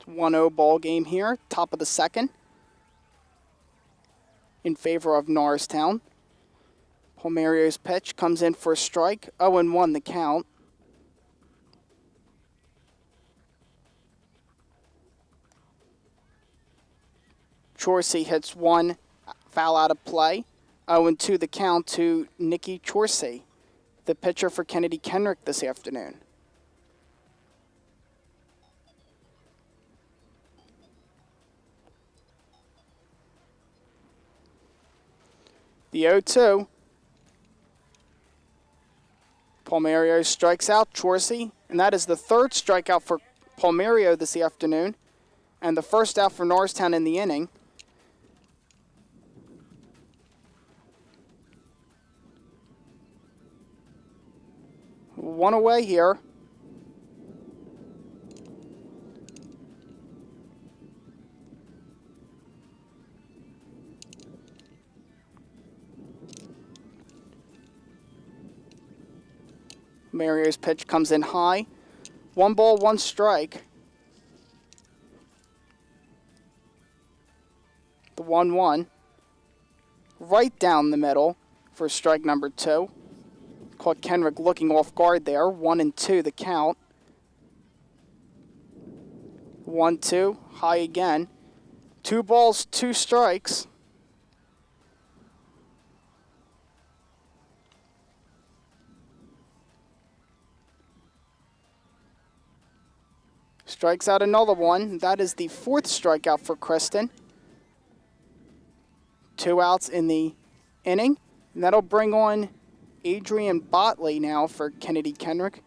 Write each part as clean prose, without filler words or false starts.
1-0 ball game here, top of the second, in favor of Norristown. Palmerio's pitch comes in for a strike, 0-1 the count. Chorsey hits one foul out of play, 0-2 the count to Nikki Chorsey, the pitcher for Kennedy-Kenrick this afternoon. The 0-2. Palmerio strikes out Chorsey, and that is the third strikeout for Palmerio this afternoon, and the first out for Norristown in the inning. One away here. Mario's pitch comes in high. 1 ball, 1 strike. The 1-1. Right down the middle for strike number 2. Caught Kenrick looking off guard there. 1-2 the count. 1-2, high again. 2 balls, 2 strikes. Strikes out another one. That is the 4th strikeout for Kristen. 2 outs in the inning. And that'll bring on Adrian Botley now for Kennedy-Kenrick.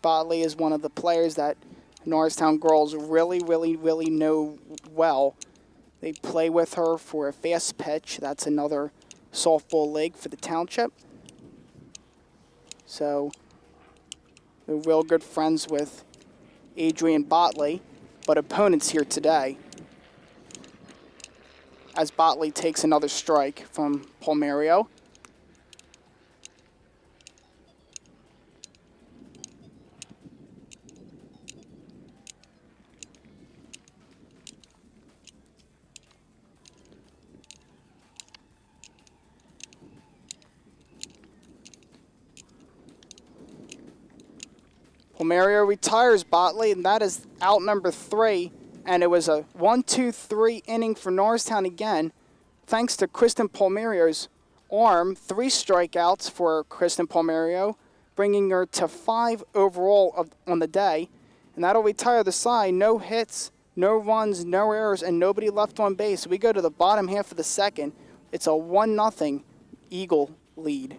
Botley is one of the players that Norristown girls really know well. They play with her for a fast pitch. That's another softball league for the township. So they're real good friends with Adrian Botley, but opponents here today, as Botley takes another strike from Palmerio. Palmerio retires Botley, and that is out number 3. And it was a 1-2-3 inning for Norristown again, thanks to Kristen Palmerio's arm. 3 strikeouts for Kristen Palmerio, bringing her to 5 overall on the day. And that'll retire the side. No hits, no runs, no errors, and nobody left on base. We go to the bottom half of the second. It's a 1-0 Eagle lead.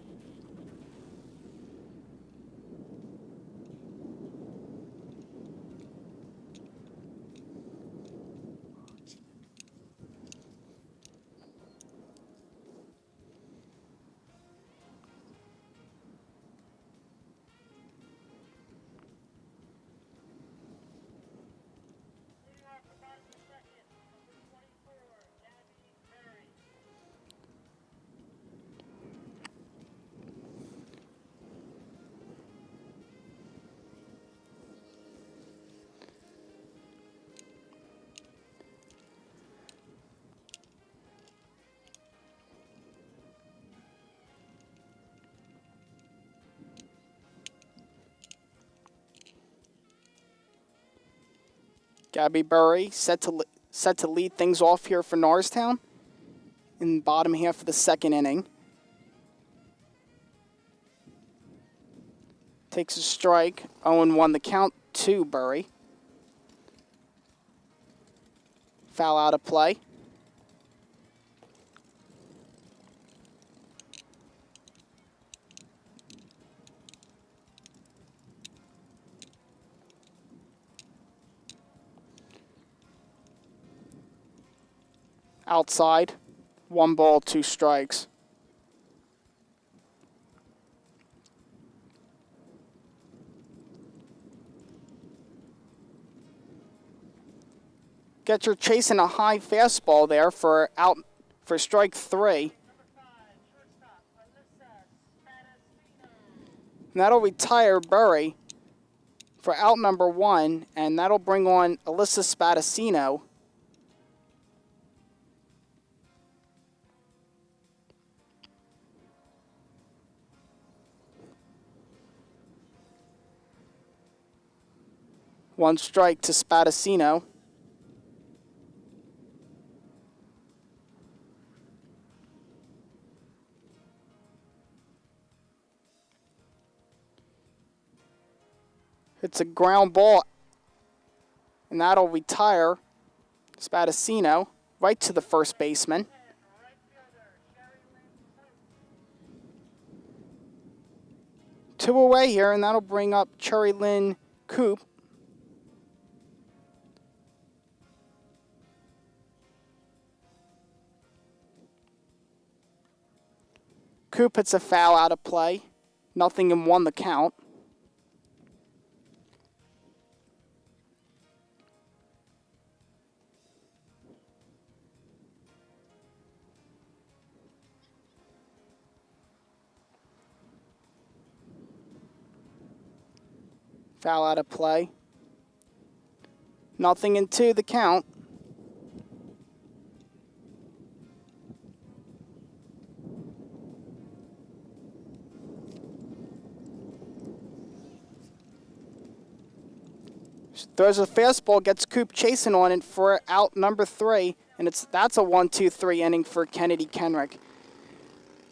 Gabby Burry set to lead things off here for Norristown in the bottom half of the second inning. Takes a strike, 0-1 the count to Burry. Foul out of play. Outside, 1 ball, 2 strikes. Catcher chasing a high fastball there for strike 3. And that'll retire Burry for out number 1, and that'll bring on Alyssa Spadacino. One strike to Spadacino. It's a ground ball, and that'll retire Spadacino right to the first baseman. Two away here, and that'll bring up Cherry Lynn Coop. Coop hits a foul out of play. Nothing and 1 the count. Foul out of play. Nothing and 2 the count. Throws a fastball, gets Coop chasing on it for out number 3, and that's a 1-2-3 inning for Kennedy-Kenrick.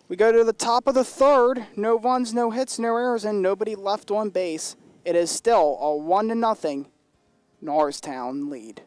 We go to the top of the 3rd. No runs, no hits, no errors, and nobody left on base. It is still a 1-0 Norristown lead.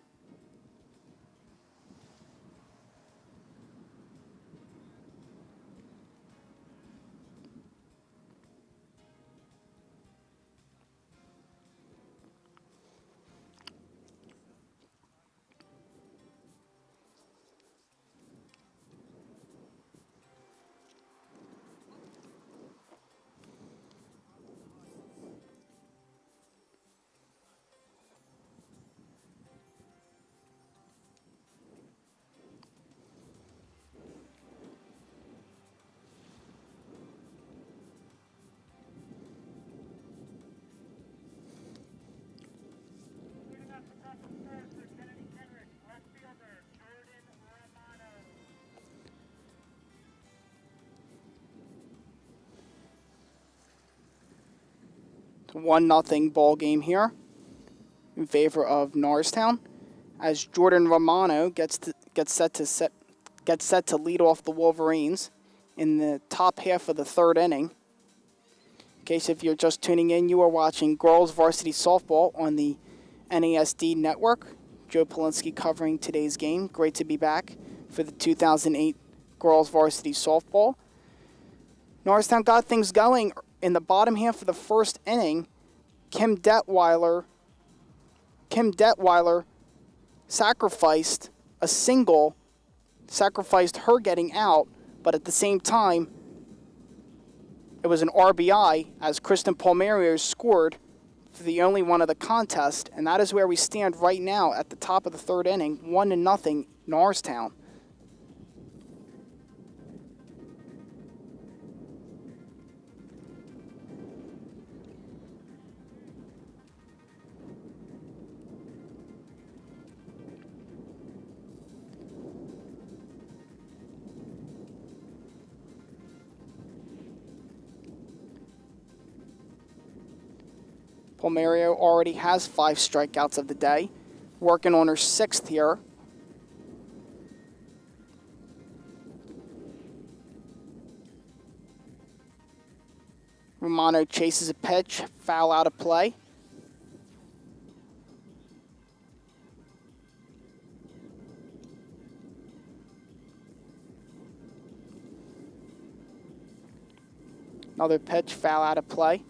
It's a 1-0 ball game here in favor of Norristown, as Jordan Romano gets set to lead off the Wolverines in the top half of the 3rd inning. In case if you're just tuning in, you are watching Girls Varsity Softball on the NASD Network. Joe Polinsky covering today's game. Great to be back for the 2008 Girls Varsity Softball. Norristown got things going in the bottom half of the 1st inning. Kim Detweiler sacrificed a single, sacrificed her getting out, but at the same time, it was an RBI as Kristen Palmerio scored for the only one of the contest, and that is where we stand right now at the top of the 3rd inning, 1-0 Norristown. Palmerio already has 5 strikeouts of the day, working on her 6th here. Romano chases a pitch, foul out of play. Another pitch, foul out of play.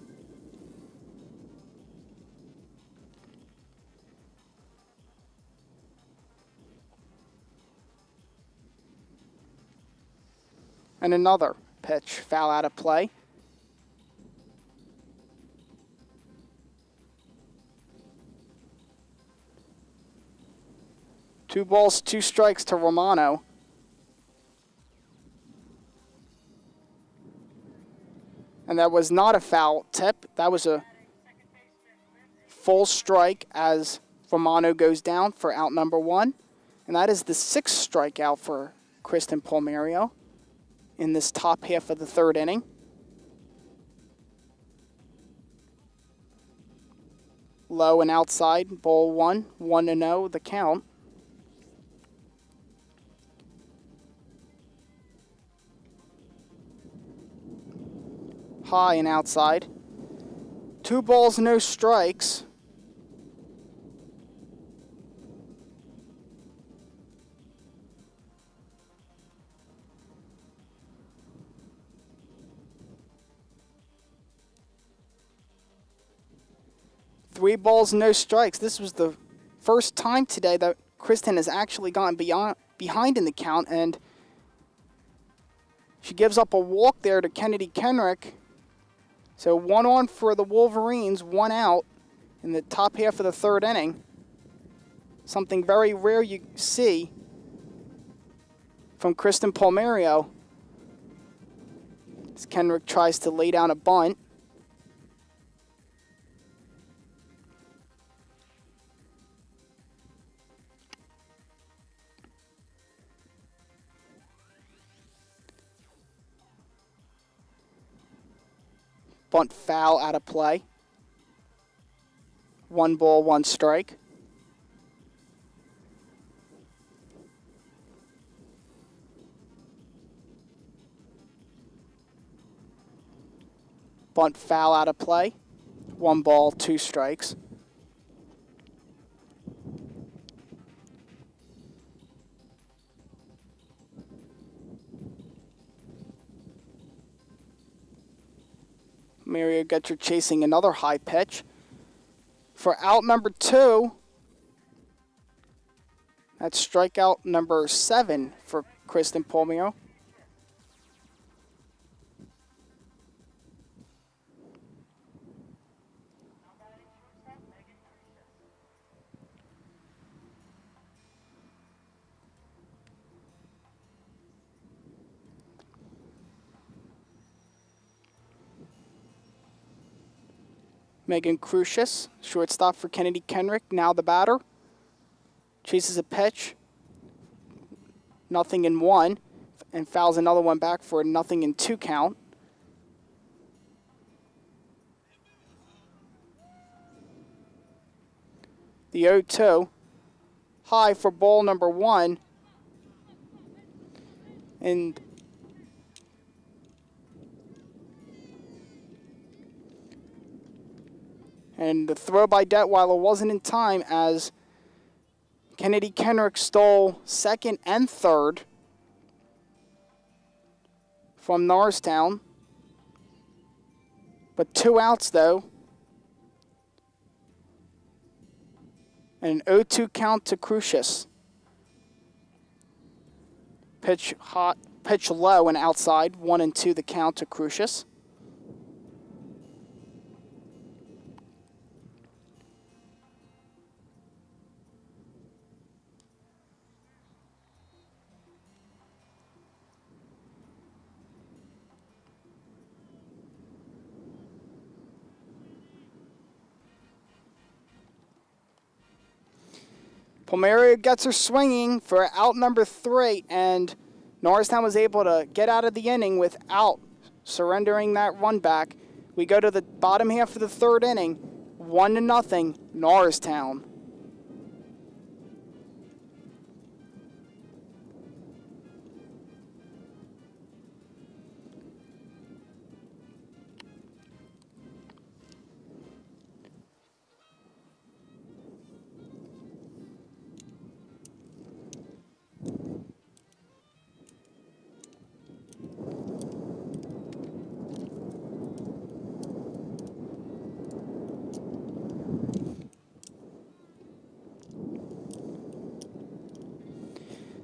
And another pitch, foul out of play. 2 balls, 2 strikes to Romano. And that was not a foul tip. That was a full strike as Romano goes down for out number 1. And that is the 6th strikeout for Kristen Palmerio in this top half of the 3rd inning. Low and outside, ball 1, 1-0 the count. High and outside. 2 balls, no strikes. Three balls, no strikes. This was the first time today that Kristen has actually gone behind in the count, and she gives up a walk there to Kennedy-Kenrick. So 1 on for the Wolverines, 1 out in the top half of the 3rd inning. Something very rare you see from Kristen Palmerio. As Kenrick tries to lay down a bunt. Bunt foul out of play. 1 ball, 1 strike. Bunt foul out of play. 1 ball, 2 strikes. Mario Getcher chasing another high pitch. For out number 2, that's strikeout number 7 for Kristen Palmerio. Megan Crucius, shortstop for Kennedy-Kenrick, now the batter. Chases a pitch, 0-1, and fouls another one back for a 0-2 count. The 0-2, high for ball number 1, and the throw by Detweiler wasn't in time as Kennedy-Kenrick stole 2nd and 3rd from Norristown. But 2 outs, though. And an 0-2 count to Crucius. Pitch hot, pitch low and outside. 1-2 the count to Crucius. Palmerio gets her swinging for out number 3, and Norristown was able to get out of the inning without surrendering that run back. We go to the bottom half of the 3rd inning, 1-0, Norristown.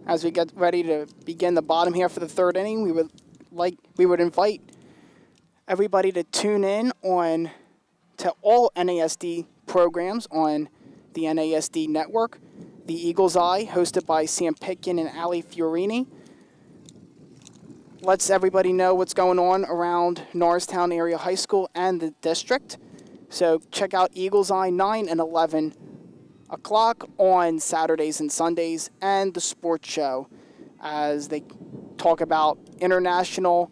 As we get ready to begin the bottom half of the 3rd inning, we would invite everybody to tune in on to all NASD programs on the NASD network. The Eagle's Eye, hosted by Sam Pitkin and Ali Fiorini. Lets everybody know what's going on around Norristown Area High School and the district. So check out Eagle's Eye 9 and 11 o'clock on Saturdays and Sundays, and the sports show as they talk about international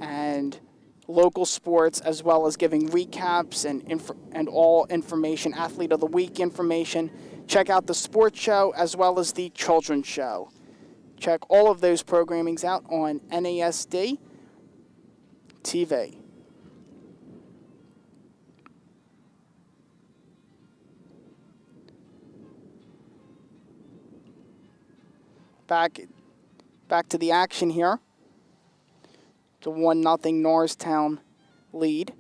and local sports, as well as giving recaps and all information, Athlete of the Week information. Check out the sports show as well as the children's show. Check all of those programmings out on NASD TV. Back to the action here. The 1-0 Norristown lead.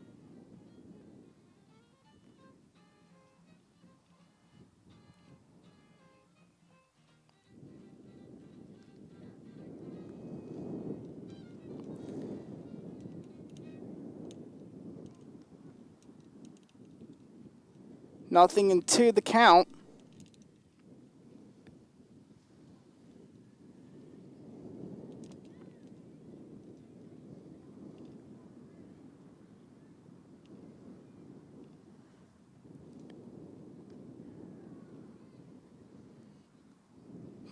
Nothing into the count.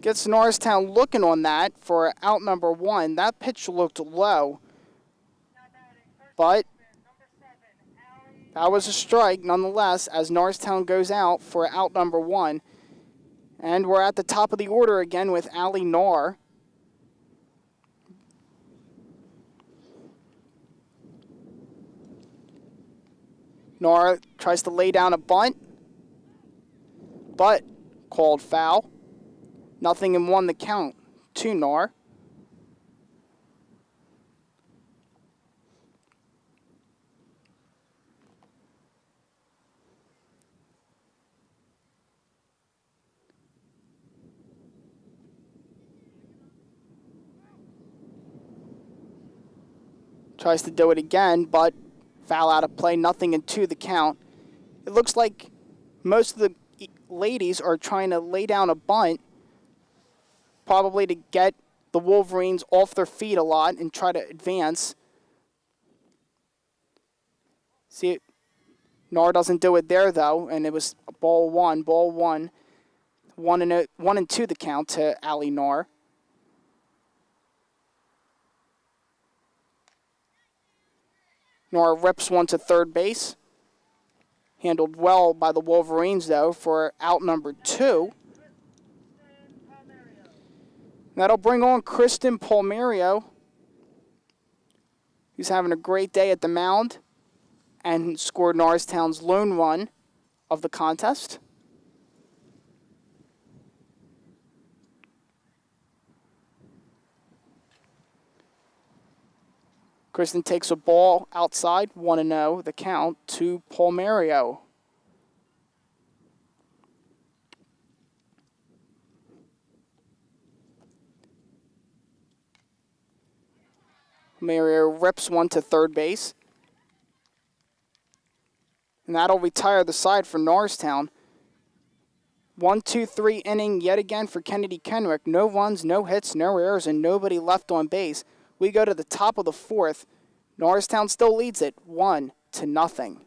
Gets Norristown looking on that for out number 1. That pitch looked low, but that was a strike nonetheless as Norristown goes out for out number 1. And we're at the top of the order again with Ali Knorr. Knorr tries to lay down a bunt, but called foul. 0-1 the count to Knorr. Tries to do it again, but foul out of play. 0-2 the count. It looks like most of the ladies are trying to lay down a bunt, probably to get the Wolverines off their feet a lot and try to advance. See, Knorr doesn't do it there, though, and it was ball one. 1-2 the count to Ali Knorr. Knorr rips one to third base. Handled well by the Wolverines, though, for out number 2. That'll bring on Kristen Palmerio, who's having a great day at the mound and scored Norristown's lone run of the contest. Kristen takes a ball outside, 1-0 the count to Palmerio. Palmerio rips one to third base. And that'll retire the side for Norristown. 1-2-3 inning yet again for Kennedy-Kenrick. No runs, no hits, no errors, and nobody left on base. We go to the top of the 4th. Norristown still leads it 1-0.